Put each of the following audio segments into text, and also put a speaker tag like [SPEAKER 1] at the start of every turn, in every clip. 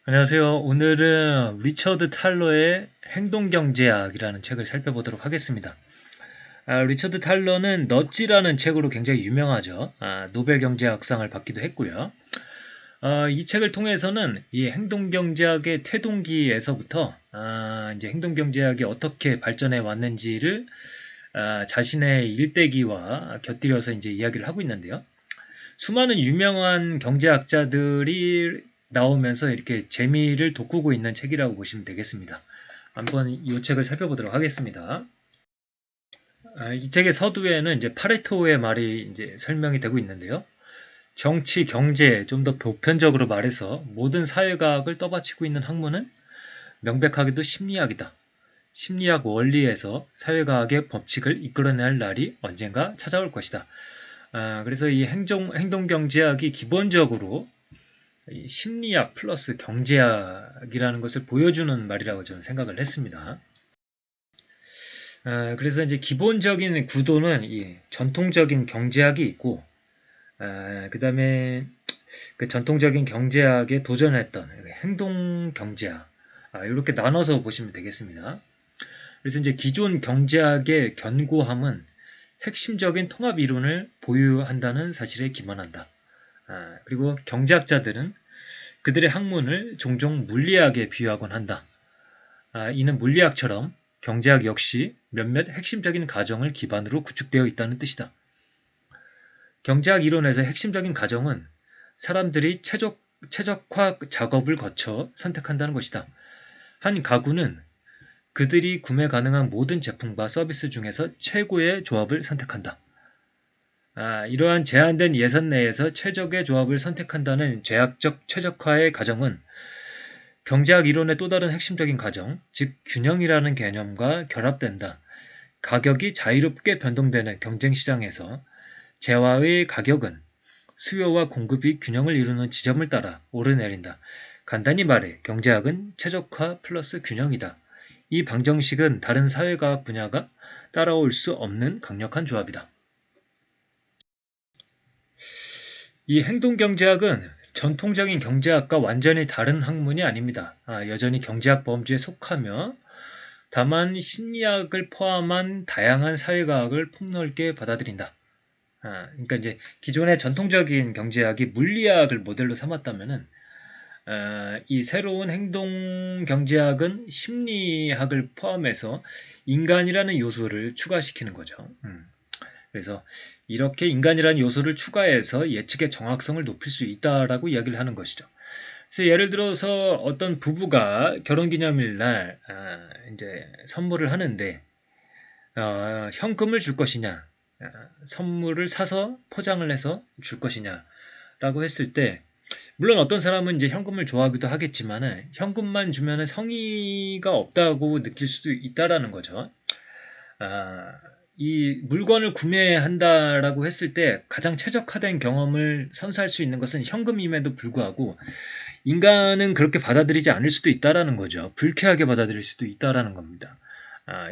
[SPEAKER 1] 안녕하세요. 오늘은 리처드 탈러의 행동경제학이라는 책을 살펴보도록 하겠습니다. 리처드 탈러는 넛지라는 책으로 굉장히 유명하죠. 노벨 경제학상을 받기도 했고요. 이 책을 통해서는 이 행동경제학의 태동기에서부터 이제 행동경제학이 어떻게 발전해 왔는지를 자신의 일대기와 곁들여서 이제 이야기를 하고 있는데요. 수많은 유명한 경제학자들이 나오면서 이렇게 재미를 돋구고 있는 책이라고 보시면 되겠습니다. 한번 이 책을 살펴보도록 하겠습니다. 이 책의 서두에는 이제 파레토의 말이 이제 설명이 되고 있는데요. 정치, 경제, 좀 더 보편적으로 말해서 모든 사회과학을 떠받치고 있는 학문은 명백하게도 심리학이다. 심리학 원리에서 사회과학의 법칙을 이끌어낼 날이 언젠가 찾아올 것이다. 그래서 이 행동경제학이 기본적으로 이 심리학 플러스 경제학이라는 것을 보여주는 말이라고 저는 생각을 했습니다. 그래서 이제 기본적인 구도는 이 전통적인 경제학이 있고, 그 다음에 그 전통적인 경제학에 도전했던 행동 경제학, 이렇게 나눠서 보시면 되겠습니다. 그래서 이제 기존 경제학의 견고함은 핵심적인 통합 이론을 보유한다는 사실에 기반한다. 그리고 경제학자들은 그들의 학문을 종종 물리학에 비유하곤 한다. 이는 물리학처럼 경제학 역시 몇몇 핵심적인 가정을 기반으로 구축되어 있다는 뜻이다. 경제학 이론에서 핵심적인 가정은 사람들이 최적화 작업을 거쳐 선택한다는 것이다. 한 가구는 그들이 구매 가능한 모든 제품과 서비스 중에서 최고의 조합을 선택한다. 이러한 제한된 예산 내에서 최적의 조합을 선택한다는 죄악적 최적화의 가정은 경제학 이론의 또 다른 핵심적인 가정, 즉 균형이라는 개념과 결합된다. 가격이 자유롭게 변동되는 경쟁시장에서 재화의 가격은 수요와 공급이 균형을 이루는 지점을 따라 오르내린다. 간단히 말해 경제학은 최적화 플러스 균형이다. 이 방정식은 다른 사회과학 분야가 따라올 수 없는 강력한 조합이다. 이 행동경제학은 전통적인 경제학과 완전히 다른 학문이 아닙니다. 여전히 경제학 범주에 속하며 다만 심리학을 포함한 다양한 사회과학을 폭넓게 받아들인다. 그러니까 이제 기존의 전통적인 경제학이 물리학을 모델로 삼았다면은 이 새로운 행동 경제학은 심리학을 포함해서 인간이라는 요소를 추가시키는 거죠. 그래서 이렇게 인간이라는 요소를 추가해서 예측의 정확성을 높일 수 있다라고 이야기를 하는 것이죠. 그래서 예를 들어서 어떤 부부가 결혼기념일 날 이제 선물을 하는데 현금을 줄 것이냐, 선물을 사서 포장을 해서 줄 것이냐라고 했을 때 물론 어떤 사람은 이제 현금을 좋아하기도 하겠지만은 현금만 주면은 성의가 없다고 느낄 수도 있다라는 거죠. 이 물건을 구매한다라고 했을 때 가장 최적화된 경험을 선사할 수 있는 것은 현금임에도 불구하고 인간은 그렇게 받아들이지 않을 수도 있다라는 거죠. 불쾌하게 받아들일 수도 있다라는 겁니다.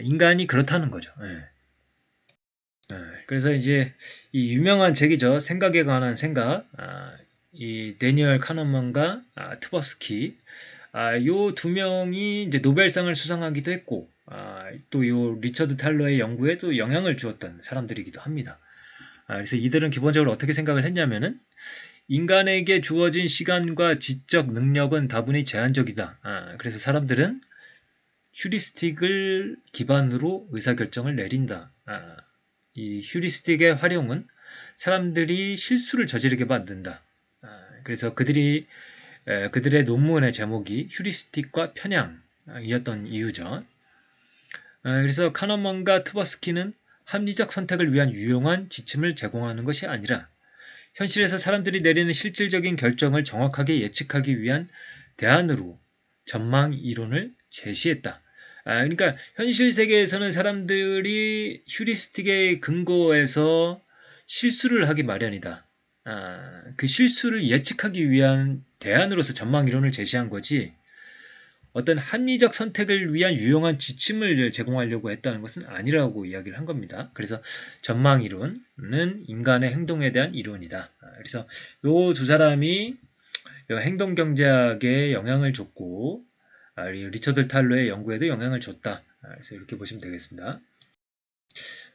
[SPEAKER 1] 인간이 그렇다는 거죠. 예. 그래서 이제 이 유명한 책이죠. 생각에 관한 생각. 이 데니얼 카너먼과 트버스키. 요 두 명이 이제 노벨상을 수상하기도 했고, 또 요 리처드 탈러의 연구에 또 영향을 주었던 사람들이기도 합니다. 그래서 이들은 기본적으로 어떻게 생각을 했냐면은 인간에게 주어진 시간과 지적 능력은 다분히 제한적이다. 그래서 사람들은 휴리스틱을 기반으로 의사결정을 내린다. 이 휴리스틱의 활용은 사람들이 실수를 저지르게 만든다. 그래서 그들의 논문의 제목이 휴리스틱과 편향이었던 이유죠. 그래서 카너먼과 트버스키는 합리적 선택을 위한 유용한 지침을 제공하는 것이 아니라 현실에서 사람들이 내리는 실질적인 결정을 정확하게 예측하기 위한 대안으로 전망 이론을 제시했다. 그러니까 현실 세계에서는 사람들이 휴리스틱에 근거해서 실수를 하기 마련이다. 그 실수를 예측하기 위한 대안으로서 전망 이론을 제시한 거지 어떤 합리적 선택을 위한 유용한 지침을 제공하려고 했다는 것은 아니라고 이야기를 한 겁니다. 그래서 전망 이론은 인간의 행동에 대한 이론이다. 그래서 요 두 사람이 행동 경제학에 영향을 줬고 리처드 탈러의 연구에도 영향을 줬다. 그래서 이렇게 보시면 되겠습니다.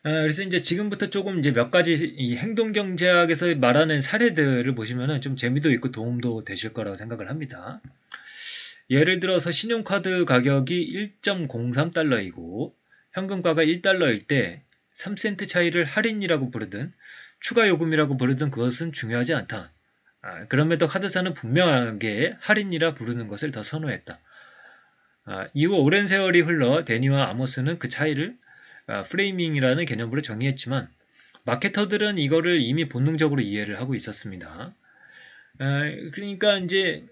[SPEAKER 1] 그래서 이제 지금부터 조금 이제 몇 가지 이 행동 경제학에서 말하는 사례들을 보시면은 좀 재미도 있고 도움도 되실 거라고 생각을 합니다. 예를 들어서 신용카드 가격이 1.03달러이고 현금가가 1달러일 때 3센트 차이를 할인이라고 부르든 추가 요금이라고 부르든 그것은 중요하지 않다. 그럼에도 카드사는 분명하게 할인이라 부르는 것을 더 선호했다. 이후 오랜 세월이 흘러 데니와 아모스는 그 차이를 프레이밍이라는 개념으로 정의했지만 마케터들은 이거를 이미 본능적으로 이해를 하고 있었습니다. 그러니까 이제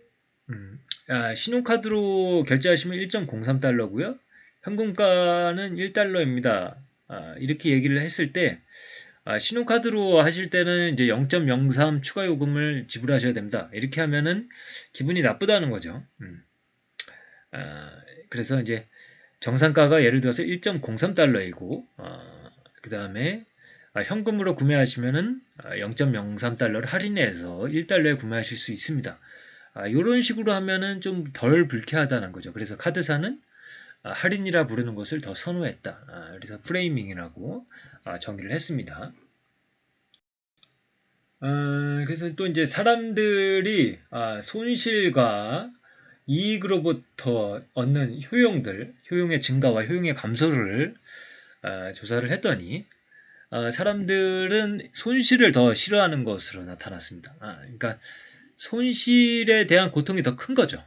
[SPEAKER 1] 신용카드로 결제하시면 1.03달러고요. 현금가는 1달러입니다. 이렇게 얘기를 했을 때 신용카드로 하실 때는 이제 0.03 추가 요금을 지불하셔야 됩니다. 이렇게 하면은 기분이 나쁘다는 거죠. 그래서 이제 정상가가 예를 들어서 1.03달러이고 그 다음에 현금으로 구매하시면은 0.03달러를 할인해서 1달러에 구매하실 수 있습니다. 이런 식으로 하면은 좀 덜 불쾌하다는 거죠. 그래서 카드사는 할인이라 부르는 것을 더 선호했다. 그래서 프레이밍이라고 정의를 했습니다. 그래서 또 이제 사람들이 손실과 이익으로부터 얻는 효용의 증가와 효용의 감소를 조사를 했더니 사람들은 손실을 더 싫어하는 것으로 나타났습니다. 그러니까 손실에 대한 고통이 더 큰 거죠.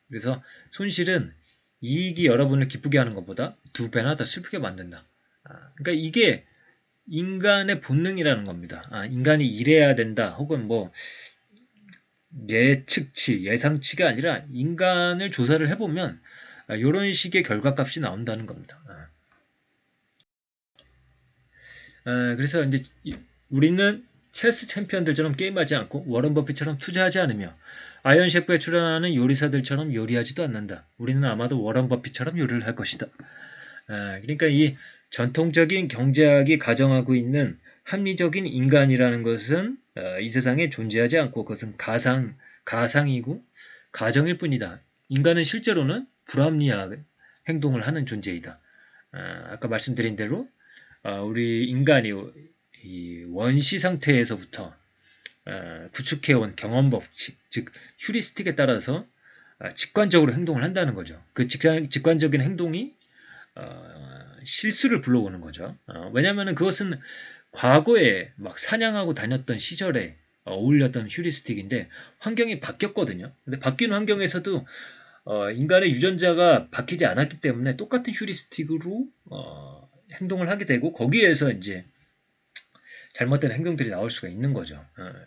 [SPEAKER 1] 그래서 손실은 이익이 여러분을 기쁘게 하는 것보다 2배나 더 슬프게 만든다. 그러니까 이게 인간의 본능이라는 겁니다. 인간이 이래야 된다. 혹은 뭐 예측치, 예상치가 아니라 인간을 조사를 해보면 이런 식의 결과값이 나온다는 겁니다. 그래서 이제 우리는 체스 챔피언들처럼 게임하지 않고 워런 버핏처럼 투자하지 않으며 아이언 셰프에 출연하는 요리사들처럼 요리하지도 않는다. 우리는 아마도 워런 버핏처럼 요리를 할 것이다. 그러니까 이 전통적인 경제학이 가정하고 있는 합리적인 인간이라는 것은 이 세상에 존재하지 않고 그것은 가상이고 가정일 뿐이다. 인간은 실제로는 불합리한 행동을 하는 존재이다. 아까 말씀드린 대로 우리 인간이 이 원시 상태에서부터 구축해온 경험 법칙, 즉 휴리스틱에 따라서 직관적으로 행동을 한다는 거죠. 그 직관적인 행동이 실수를 불러오는 거죠. 왜냐하면 그것은 과거에 막 사냥하고 다녔던 시절에 어울렸던 휴리스틱인데 환경이 바뀌었거든요. 근데 바뀐 환경에서도 인간의 유전자가 바뀌지 않았기 때문에 똑같은 휴리스틱으로 행동을 하게 되고 거기에서 이제 잘못된 행동들이 나올 수가 있는 거죠.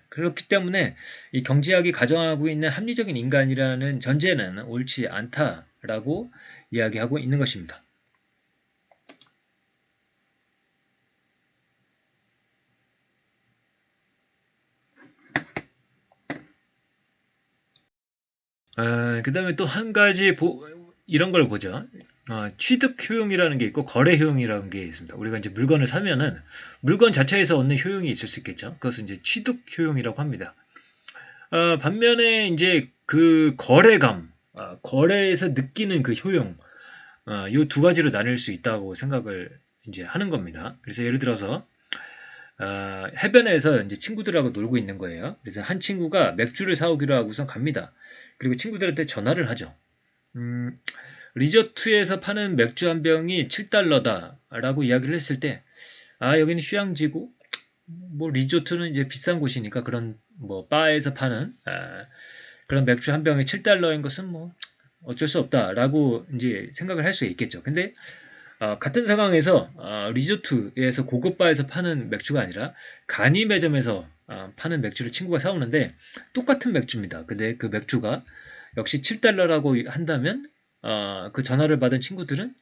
[SPEAKER 1] 그렇기 때문에 이 경제학이 가정하고 있는 합리적인 인간이라는 전제는 옳지 않다라고 이야기하고 있는 것입니다. 그 다음에 또 한 가지 이런 걸 보죠. 취득 효용이라는 게 있고 거래 효용이라는 게 있습니다. 우리가 이제 물건을 사면은 물건 자체에서 얻는 효용이 있을 수 있겠죠. 그것은 이제 취득 효용이라고 합니다. 반면에 이제 그 거래감, 거래에서 느끼는 그 효용, 이 두 가지로 나뉠 수 있다고 생각을 이제 하는 겁니다. 그래서 예를 들어서 해변에서 이제 친구들하고 놀고 있는 거예요. 그래서 한 친구가 맥주를 사오기로 하고선 갑니다. 그리고 친구들한테 전화를 하죠. 리조트에서 파는 맥주 한 병이 7달러다 라고 이야기를 했을 때 여기는 휴양지고 뭐 리조트는 이제 비싼 곳이니까 그런 뭐 바에서 파는 그런 맥주 한 병이 7달러인 것은 뭐 어쩔 수 없다라고 이제 생각을 할 수 있겠죠. 근데 같은 상황에서 리조트에서 고급 바에서 파는 맥주가 아니라 간이 매점에서 파는 맥주를 친구가 사오는데 똑같은 맥주입니다. 근데 그 맥주가 역시 7달러라고 한다면 그 전화를 받은 친구들은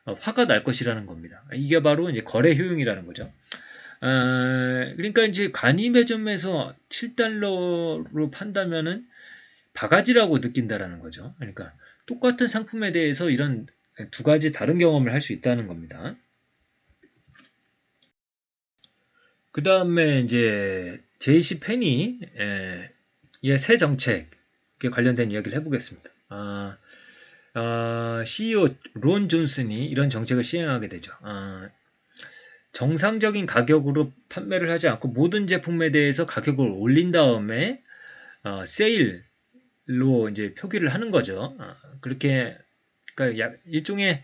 [SPEAKER 1] 화가 날 것이라는 겁니다. 이게 바로 이제 거래 효용이라는 거죠. 그러니까 이제 간이 매점에서 7달러로 판다면은 바가지라고 느낀다라는 거죠. 그러니까 똑같은 상품에 대해서 이런 두 가지 다른 경험을 할 수 있다는 겁니다. 그 다음에 이제 제이시 페니의 새 정책, 관련된 이야기를 해보겠습니다. CEO 론 존슨이 이런 정책을 시행하게 되죠. 정상적인 가격으로 판매를 하지 않고 모든 제품에 대해서 가격을 올린 다음에 세일로 이제 표기를 하는 거죠. 그렇게 그러니까 일종의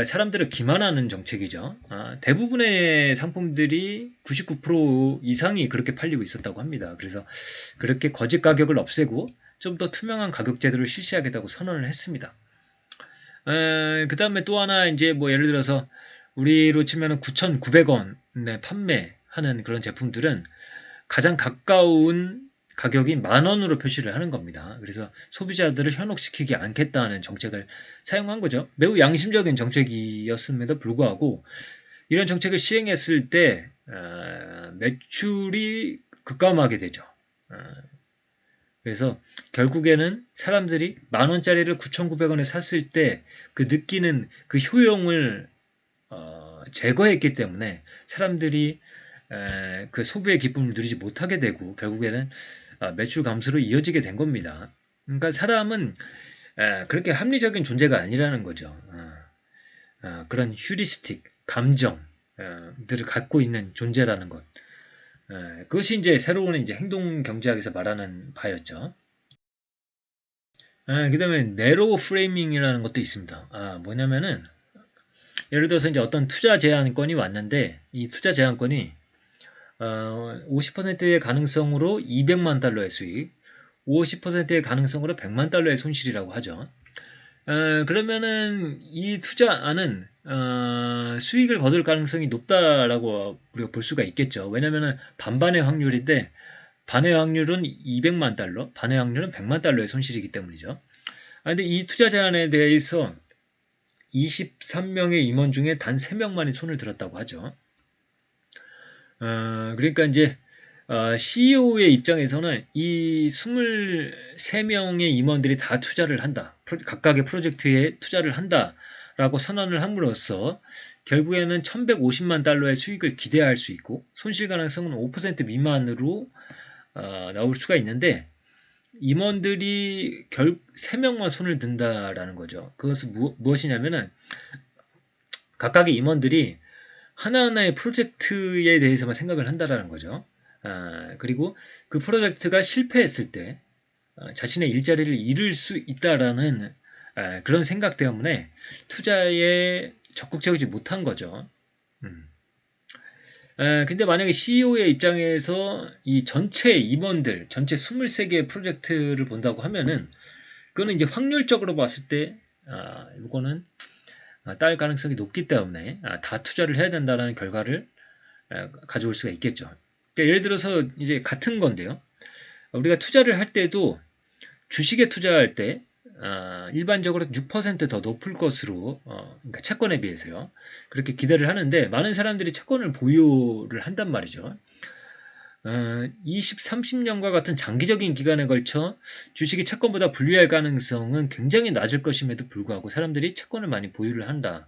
[SPEAKER 1] 사람들을 기만하는 정책이죠. 대부분의 상품들이 99% 이상이 그렇게 팔리고 있었다고 합니다. 그래서 그렇게 거짓 가격을 없애고 좀 더 투명한 가격 제도를 실시하겠다고 선언을 했습니다. 그 다음에 또 하나 이제 뭐 예를 들어서 우리로 치면은 9,900원에 판매하는 그런 제품들은 가장 가까운 가격이 10,000원으로 표시를 하는 겁니다. 그래서 소비자들을 현혹시키지 않겠다는 정책을 사용한 거죠. 매우 양심적인 정책이었음에도 불구하고 이런 정책을 시행했을 때 매출이 급감하게 되죠. 그래서 결국에는 사람들이 10,000원짜리를 9,900원에 샀을 때 그 느끼는 그 효용을 제거했기 때문에 사람들이 그 소비의 기쁨을 누리지 못하게 되고 결국에는 매출 감소로 이어지게 된 겁니다. 그러니까 사람은 그렇게 합리적인 존재가 아니라는 거죠. 그런 휴리스틱, 감정들을 갖고 있는 존재라는 것. 그것이 이제 새로운 이제 행동 경제학에서 말하는 바였죠. 그 다음에 네로우 프레이밍이라는 것도 있습니다. 뭐냐면은 예를 들어서 이제 어떤 투자 제한권이 왔는데 이 투자 제한권이 50%의 가능성으로 200만 달러의 수익, 50%의 가능성으로 100만 달러의 손실이라고 하죠. 그러면은 이 투자는 수익을 거둘 가능성이 높다라고 우리가 볼 수가 있겠죠. 왜냐면은 반반의 확률인데 반의 확률은 200만 달러, 반의 확률은 100만 달러의 손실이기 때문이죠. 근데 이 투자 제한에 대해서 23명의 임원 중에 단 3명만이 손을 들었다고 하죠. 그러니까 이제 CEO의 입장에서는 이 23명의 임원들이 다 투자를 한다. 각각의 프로젝트에 투자를 한다라고 선언을 함으로써 결국에는 1,150만 달러의 수익을 기대할 수 있고 손실 가능성은 5% 미만으로 나올 수가 있는데 임원들이 3명만 손을 든다라는 거죠. 그것은 무엇이냐면은 각각의 임원들이 하나하나의 프로젝트에 대해서만 생각을 한다라는 거죠. 그리고 그 프로젝트가 실패했을 때 자신의 일자리를 잃을 수 있다라는 그런 생각 때문에 투자에 적극적이지 못한 거죠. 근데 만약에 CEO의 입장에서 이 전체 임원들, 전체 23개의 프로젝트를 본다고 하면은, 그거는 이제 확률적으로 봤을 때, 이거는 딸 가능성이 높기 때문에 다 투자를 해야 된다는 결과를 가져올 수가 있겠죠. 그러니까 예를 들어서 이제 같은 건데요. 우리가 투자를 할 때도 주식에 투자할 때 일반적으로 6% 더 높을 것으로 그러니까 채권에 비해서요. 그렇게 기대를 하는데 많은 사람들이 채권을 보유를 한단 말이죠. 20, 30년과 같은 장기적인 기간에 걸쳐 주식이 채권보다 불리할 가능성은 굉장히 낮을 것임에도 불구하고 사람들이 채권을 많이 보유를 한다.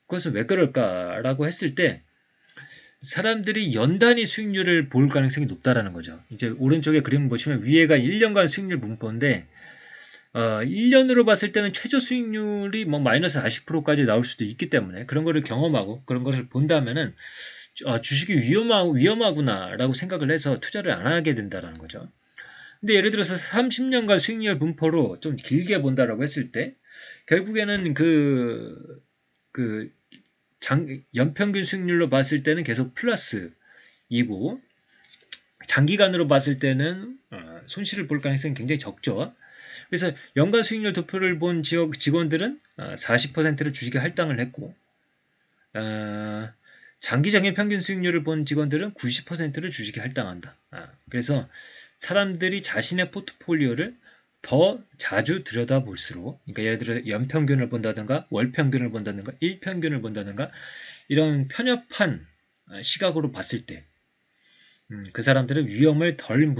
[SPEAKER 1] 그것은 왜 그럴까라고 했을 때 사람들이 연단위 수익률을 볼 가능성이 높다라는 거죠. 이제 오른쪽에 그림 보시면 위에가 1년간 수익률 분포인데 1년으로 봤을 때는 최저 수익률이 뭐 마이너스 40%까지 나올 수도 있기 때문에 그런 거를 경험하고 그런 것을 본다면은 주식이 위험하구나라고 생각을 해서 투자를 안 하게 된다라는 거죠. 근데 예를 들어서 30년간 수익률 분포로 좀 길게 본다라고 했을 때 결국에는 연평균 수익률로 봤을 때는 계속 플러스이고 장기간으로 봤을 때는 손실을 볼 가능성이 굉장히 적죠. 그래서 연간 수익률 도표를 본 직원들은 40%를 주식에 할당을 했고 장기적인 평균 수익률을 본 직원들은 90%를 주식에 할당한다. 그래서 사람들이 자신의 포트폴리오를 더 자주 들여다볼수록, 그러니까 예를 들어 연평균을 본다든가 월평균을 본다든가 일평균을 본다든가 이런 편협한 시각으로 봤을 때 그 사람들은 위험을 덜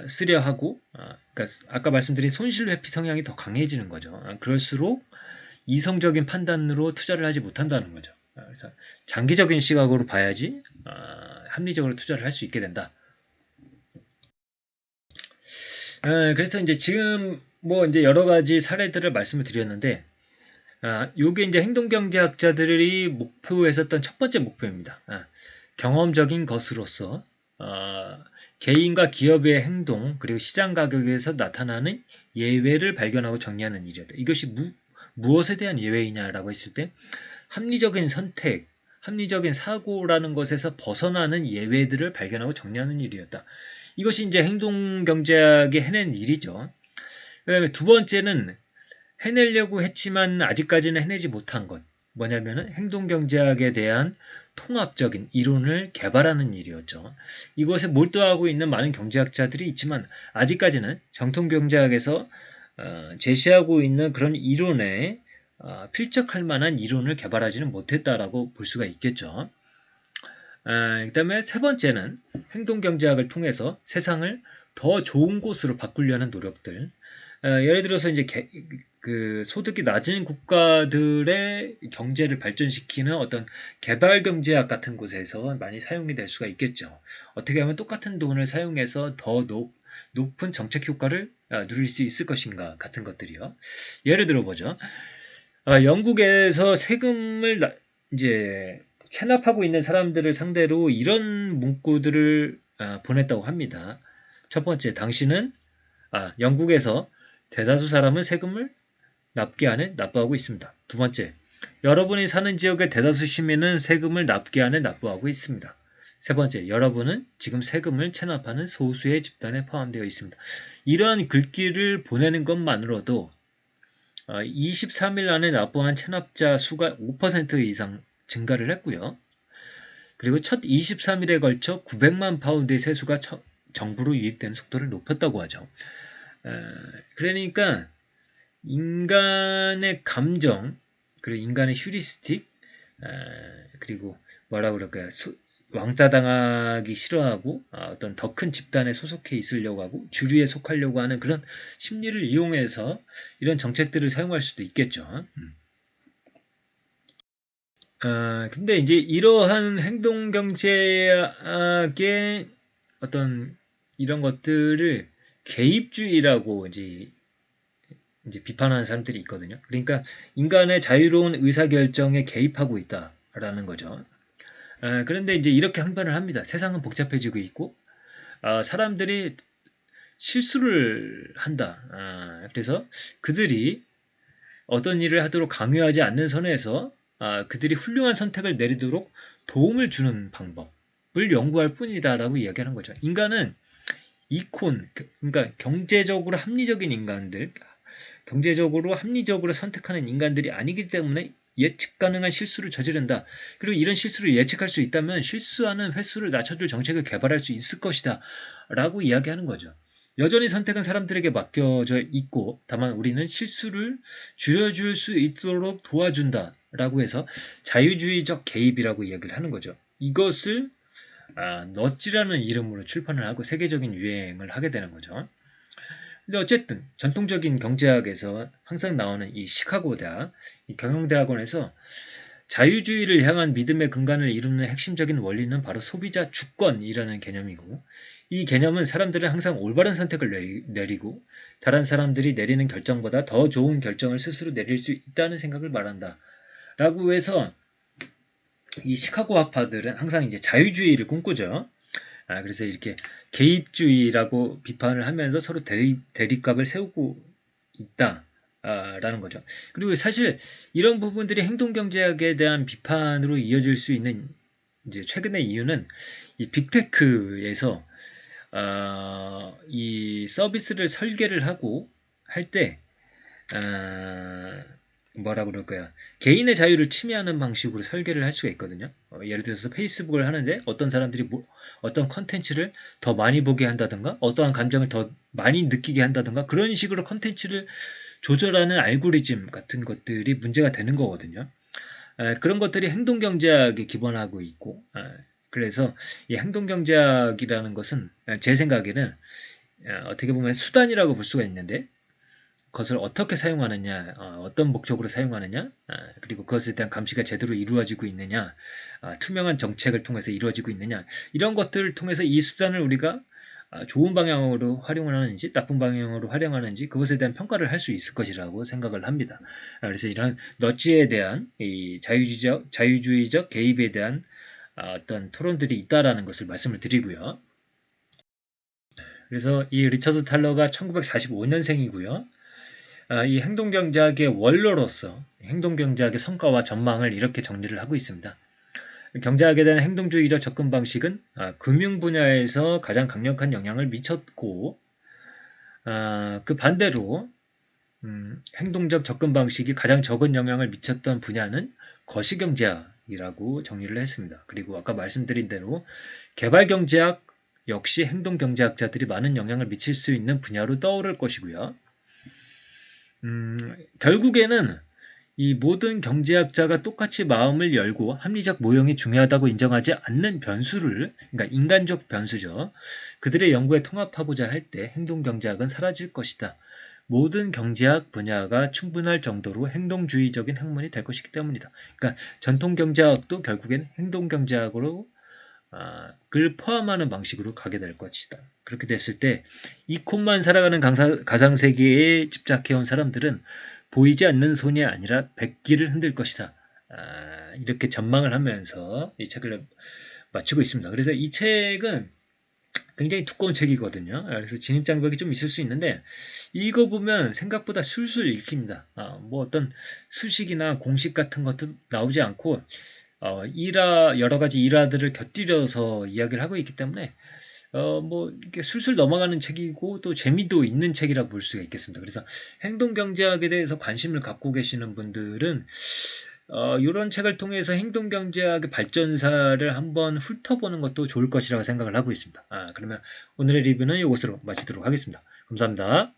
[SPEAKER 1] 쓰려 하고 그러니까 아까 말씀드린 손실 회피 성향이 더 강해지는 거죠. 그럴수록 이성적인 판단으로 투자를 하지 못한다는 거죠. 그래서 장기적인 시각으로 봐야지 합리적으로 투자를 할 수 있게 된다. 그래서 이제 지금 뭐 이제 여러 가지 사례들을 말씀을 드렸는데, 요게 이제 행동경제학자들이 목표했었던 첫 번째 목표입니다. 경험적인 것으로서 개인과 기업의 행동 그리고 시장 가격에서 나타나는 예외를 발견하고 정리하는 일이었다. 이것이 무엇에 대한 예외이냐라고 했을 때 합리적인 선택, 합리적인 사고라는 것에서 벗어나는 예외들을 발견하고 정리하는 일이었다. 이것이 이제 행동경제학이 해낸 일이죠. 그 다음에 두 번째는 해내려고 했지만 아직까지는 해내지 못한 것. 뭐냐면은 행동경제학에 대한 통합적인 이론을 개발하는 일이었죠. 이것에 몰두하고 있는 많은 경제학자들이 있지만 아직까지는 정통경제학에서 제시하고 있는 그런 이론에 필적할 만한 이론을 개발하지는 못했다라고 볼 수가 있겠죠. 그 다음에 세 번째는 행동경제학을 통해서 세상을 더 좋은 곳으로 바꾸려는 노력들. 예를 들어서 이제 그 소득이 낮은 국가들의 경제를 발전시키는 어떤 개발경제학 같은 곳에서 많이 사용이 될 수가 있겠죠. 어떻게 하면 똑같은 돈을 사용해서 더 높은 정책 효과를 누릴 수 있을 것인가 같은 것들이요. 예를 들어보죠. 영국에서 세금을 이제 체납하고 있는 사람들을 상대로 이런 문구들을 보냈다고 합니다. 첫 번째, 당신은 영국에서 대다수 사람은 세금을 납기 안에 납부하고 있습니다. 두 번째, 여러분이 사는 지역의 대다수 시민은 세금을 납기 안에 납부하고 있습니다. 세 번째, 여러분은 지금 세금을 체납하는 소수의 집단에 포함되어 있습니다. 이러한 글귀를 보내는 것만으로도 23일 안에 납부한 체납자 수가 5% 이상 증가를 했고요. 그리고 첫 23일에 걸쳐 900만 파운드의 세수가 정부로 유입되는 속도를 높였다고 하죠. 그러니까 인간의 감정, 그리고 인간의 휴리스틱, 그리고 뭐라 그럴까요? 왕따 당하기 싫어하고 어떤 더 큰 집단에 소속해 있으려고 하고 주류에 속하려고 하는 그런 심리를 이용해서 이런 정책들을 사용할 수도 있겠죠. 근데 이제 이러한 행동경제학의 어떤 이런 것들을 개입주의라고 이제 비판하는 사람들이 있거든요. 그러니까 인간의 자유로운 의사결정에 개입하고 있다라는 거죠. 그런데 이제 이렇게 항변을 합니다. 세상은 복잡해지고 있고 사람들이 실수를 한다. 그래서 그들이 어떤 일을 하도록 강요하지 않는 선에서 그들이 훌륭한 선택을 내리도록 도움을 주는 방법을 연구할 뿐이다라고 이야기하는 거죠. 인간은 그러니까 경제적으로 합리적인 인간들, 경제적으로 합리적으로 선택하는 인간들이 아니기 때문에 예측 가능한 실수를 저지른다. 그리고 이런 실수를 예측할 수 있다면 실수하는 횟수를 낮춰줄 정책을 개발할 수 있을 것이다. 라고 이야기하는 거죠. 여전히 선택은 사람들에게 맡겨져 있고 다만 우리는 실수를 줄여줄 수 있도록 도와준다. 라고 해서 자유주의적 개입이라고 이야기를 하는 거죠. 이것을 너찌라는 이름으로 출판을 하고 세계적인 유행을 하게 되는 거죠. 근데 어쨌든 전통적인 경제학에서 항상 나오는 이 시카고 대학, 이 경영대학원에서 자유주의를 향한 믿음의 근간을 이루는 핵심적인 원리는 바로 소비자 주권이라는 개념이고 이 개념은 사람들은 항상 올바른 선택을 내리고 다른 사람들이 내리는 결정보다 더 좋은 결정을 스스로 내릴 수 있다는 생각을 말한다. 라고 해서 이 시카고 학파들은 항상 이제 자유주의를 꿈꾸죠. 그래서 이렇게 개입주의라고 비판을 하면서 서로 대립각을 세우고 있다라는 거죠. 그리고 사실 이런 부분들이 행동경제학에 대한 비판으로 이어질 수 있는 이제 최근의 이유는 이 빅테크에서 이 서비스를 설계를 하고 할 때 뭐라 그럴까요? 개인의 자유를 침해하는 방식으로 설계를 할 수가 있거든요. 예를 들어서 페이스북을 하는데 어떤 사람들이 어떤 컨텐츠를 더 많이 보게 한다든가 어떠한 감정을 더 많이 느끼게 한다든가 그런 식으로 컨텐츠를 조절하는 알고리즘 같은 것들이 문제가 되는 거거든요. 그런 것들이 행동경제학에 기반하고 있고 그래서 이 행동경제학이라는 것은 제 생각에는 어떻게 보면 수단이라고 볼 수가 있는데 그것을 어떻게 사용하느냐, 어떤 목적으로 사용하느냐, 그리고 그것에 대한 감시가 제대로 이루어지고 있느냐, 투명한 정책을 통해서 이루어지고 있느냐, 이런 것들을 통해서 이 수단을 우리가 좋은 방향으로 활용을 하는지 나쁜 방향으로 활용하는지 그것에 대한 평가를 할 수 있을 것이라고 생각을 합니다. 그래서 이런 너치에 대한 이 자유주의적 개입에 대한 어떤 토론들이 있다라는 것을 말씀을 드리고요. 그래서 이 리처드 탈러가 1945년생이고요. 이 행동경제학의 원로로서 행동경제학의 성과와 전망을 이렇게 정리를 하고 있습니다. 경제학에 대한 행동주의적 접근 방식은 금융 분야에서 가장 강력한 영향을 미쳤고 그 반대로 행동적 접근 방식이 가장 적은 영향을 미쳤던 분야는 거시경제학이라고 정리를 했습니다. 그리고 아까 말씀드린 대로 개발경제학 역시 행동경제학자들이 많은 영향을 미칠 수 있는 분야로 떠오를 것이고요. 결국에는 이 모든 경제학자가 똑같이 마음을 열고 합리적 모형이 중요하다고 인정하지 않는 변수를, 그러니까 인간적 변수죠. 그들의 연구에 통합하고자 할 때 행동경제학은 사라질 것이다. 모든 경제학 분야가 충분할 정도로 행동주의적인 학문이 될 것이기 때문이다. 그러니까 전통경제학도 결국엔 행동경제학으로 를 포함하는 방식으로 가게 될 것이다. 그렇게 됐을 때 이콤만 살아가는 가상세계에 집착해온 사람들은 보이지 않는 손이 아니라 백기를 흔들 것이다. 이렇게 전망을 하면서 이 책을 마치고 있습니다. 그래서 이 책은 굉장히 두꺼운 책이거든요. 그래서 진입장벽이 좀 있을 수 있는데 읽어보면 생각보다 술술 읽힙니다. 뭐 어떤 수식이나 공식 같은 것도 나오지 않고 여러 가지 일화들을 곁들여서 이야기를 하고 있기 때문에 뭐 이렇게 술술 넘어가는 책이고 또 재미도 있는 책이라고 볼 수가 있겠습니다. 그래서 행동경제학에 대해서 관심을 갖고 계시는 분들은 이런 책을 통해서 행동경제학의 발전사를 한번 훑어보는 것도 좋을 것이라고 생각을 하고 있습니다. 그러면 오늘의 리뷰는 이것으로 마치도록 하겠습니다. 감사합니다.